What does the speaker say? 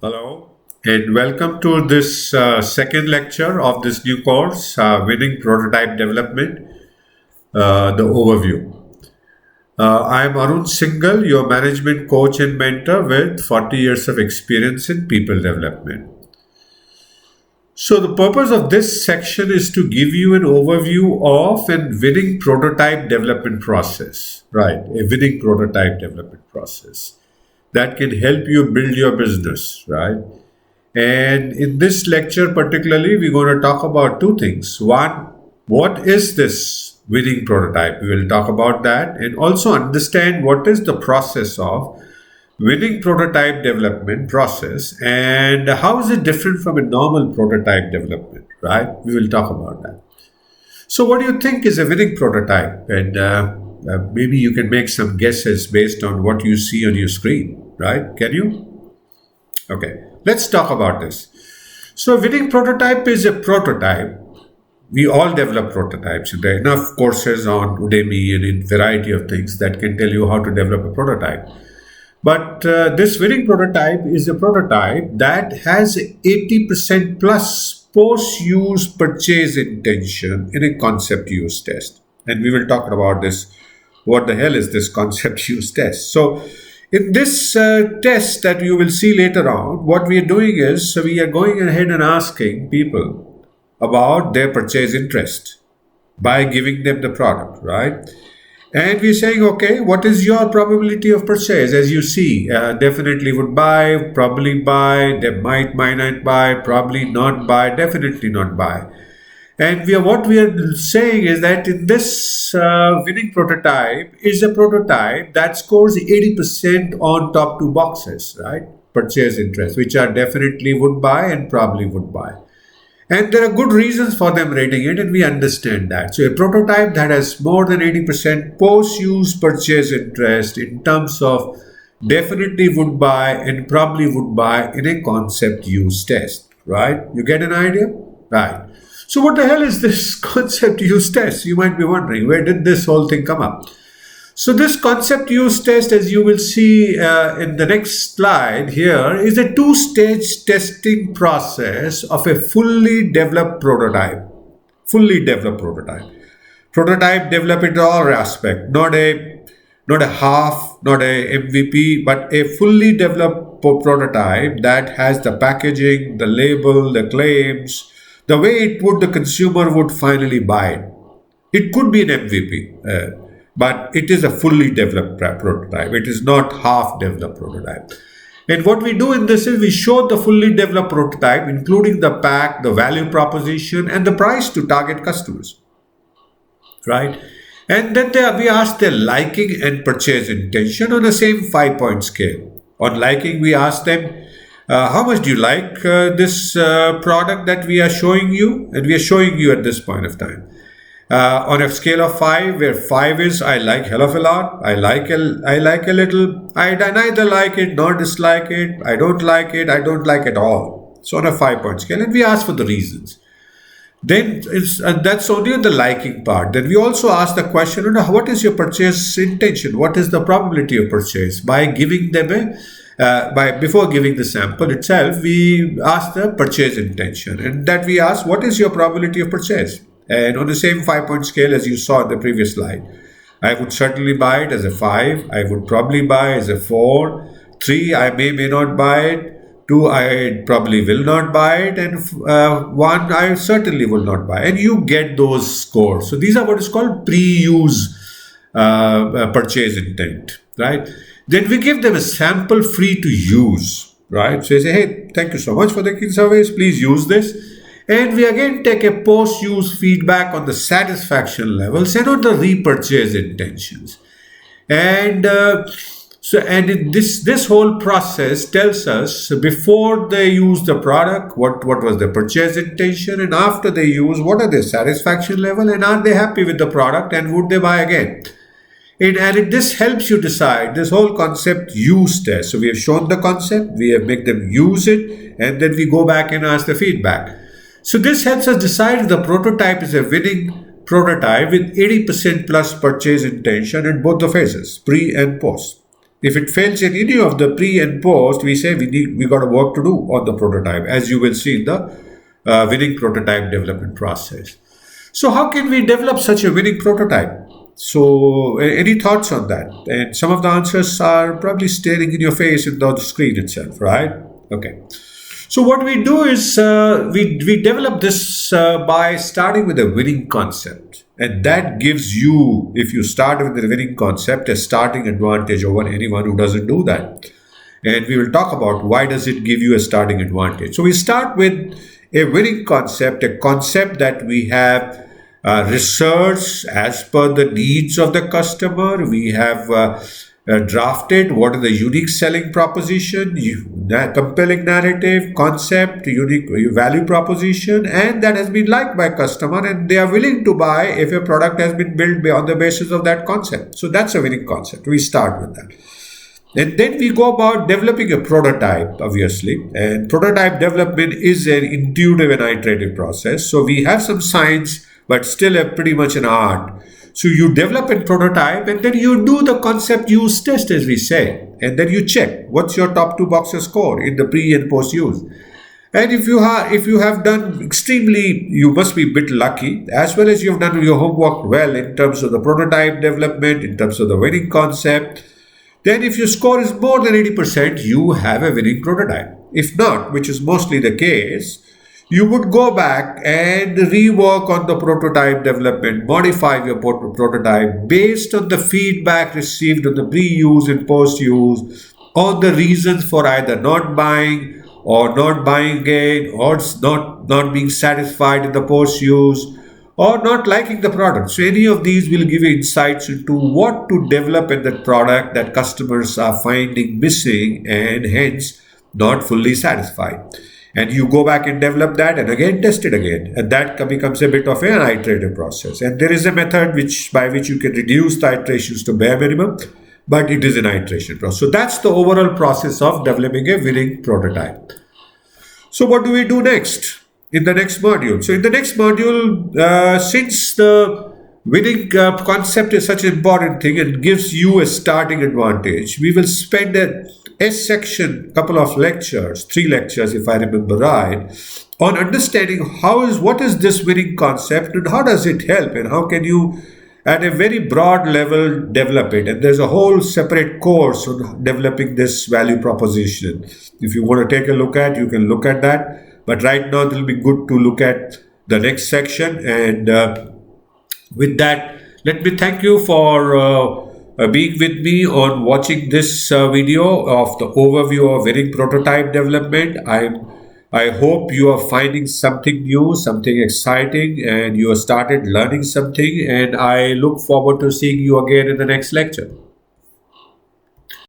Hello, and welcome to this second lecture of this new course, Winning Prototype Development, the overview. I am Arun Singhal, your management coach and mentor with 40 years of experience in people development. So, the purpose of this section is to give you an overview of a winning prototype development process, right? A winning prototype development process that can help you build your business, right? And in this lecture, particularly, we're going to talk about two things. One, what is this winning prototype? We will talk about that and also understand what is the process of winning prototype development process and how is it different from a normal prototype development, right? We will talk about that. So, what do you think is a winning prototype? And maybe you can make some guesses based on what you see on your screen, right? Can you? Okay, let's talk about this. So, a winning prototype is a prototype. We all develop prototypes. There are enough courses on Udemy and in variety of things that can tell you how to develop a prototype. But this winning prototype is a prototype that has 80% plus post-use purchase intention in a concept use test. And we will talk about this. What the hell is this concept use test? So, in this test that you will see later on, what we are doing is we are going ahead and asking people about their purchase interest by giving them the product, right? And we're saying, okay, what is your probability of purchase? As you see, definitely would buy, probably buy, they might not buy, probably not buy, definitely not buy. And what we are saying is that in this winning prototype is a prototype that scores 80% on top two boxes, right? Purchase interest, which are definitely would buy and probably would buy. And there are good reasons for them rating it, and we understand that. So, a prototype that has more than 80% post use purchase interest in terms of definitely would buy and probably would buy in a concept use test, right? You get an idea? Right. So, what the hell is this concept use test? You might be wondering, where did this whole thing come up? So, this concept use test, as you will see in the next slide here, is a two-stage testing process of a fully developed prototype. Fully developed prototype. Prototype developed in all aspect, not a half, not a MVP, but a fully developed prototype that has the packaging, the label, the claims, the way it would the consumer would finally buy it. It could be an MVP, but it is a fully developed prototype. It is not half developed prototype. And what we do in this is we show the fully developed prototype, including the pack, the value proposition, and the price to target customers, right? And then we ask their liking and purchase intention on the same 5 point scale. On liking, we ask them, how much do you like this product that we are showing you? And we are showing you at this point of time. On a scale of 5, where 5 is I like hell of a lot, I like a little, I neither like it nor dislike it, I don't like it, I don't like it all. So on a 5 point scale, and we ask for the reasons. Then that's only on the liking part. Then we also ask the question, what is your purchase intention? What is the probability of purchase? By giving them before giving the sample itself, we ask the purchase intention, and that we ask, what is your probability of purchase? And on the same 5 point scale as you saw in the previous slide, I would certainly buy it as a 5. I would probably buy as a 4. 3, I may not buy it. 2, I probably will not buy it. And 1, I certainly will not buy. And you get those scores. So these are what is called pre-use purchase intent, right? Then we give them a sample free to use, right? So you say, hey, thank you so much for the surveys. Please use this. And we again take a post-use feedback on the satisfaction levels and on the repurchase intentions. And this whole process tells us before they use the product, what was the purchase intention, and after they use, what are their satisfaction level, and are they happy with the product, and would they buy again? This helps you decide this whole concept use test. So we have shown the concept, we have made them use it, and then we go back and ask the feedback. So this helps us decide if the prototype is a winning prototype with 80% plus purchase intention in both the phases, pre and post. If it fails in any of the pre and post, we say we got a work to do on the prototype, as you will see in the winning prototype development process. So how can we develop such a winning prototype? So any thoughts on that? And some of the answers are probably staring in your face in the screen itself, right? Okay. So what we do is we develop this by starting with a winning concept, and that gives you, if you start with the winning concept, a starting advantage over anyone who doesn't do that. And we will talk about why does it give you a starting advantage. So we start with a winning concept, a concept that we have researched as per the needs of the customer. We have drafted what is the unique selling proposition, compelling narrative, concept, unique value proposition, and that has been liked by customer, and they are willing to buy if a product has been built on the basis of that concept. So that's a winning concept. We start with that. And then we go about developing a prototype, obviously. And prototype development is an intuitive and iterative process. So we have some science, but still pretty much an art. So you develop a prototype and then you do the concept use test, as we say. And then you check what's your top two boxes score in the pre and post use. And if you have done extremely, you must be a bit lucky, as well as you've done your homework well in terms of the prototype development, in terms of the winning concept. Then if your score is more than 80%, you have a winning prototype. If not, which is mostly the case, you would go back and rework on the prototype development, modify your prototype based on the feedback received on the pre-use and post-use, on the reasons for either not buying or not buying again, or not being satisfied in the post-use, or not liking the product. So any of these will give you insights into what to develop in that product that customers are finding missing and hence not fully satisfied. And you go back and develop that and again test it again. And that becomes a bit of an iterative process. And there is a method by which you can reduce the iterations to bare minimum, but it is an iteration process. So that's the overall process of developing a winning prototype. So what do we do next? In the next module. So in the next module, since the winning concept is such an important thing and gives you a starting advantage, we will spend a section, couple of lectures, 3 lectures if I remember right, on understanding what is this winning concept and how does it help and how can you at a very broad level develop it. And there's a whole separate course on developing this value proposition. If you want to take a look at, you can look at that. But right now, it will be good to look at the next section. And with that, let me thank you for being with me on watching this video of the overview of winning prototype development. I hope you are finding something new, something exciting, and you have started learning something. And I look forward to seeing you again in the next lecture.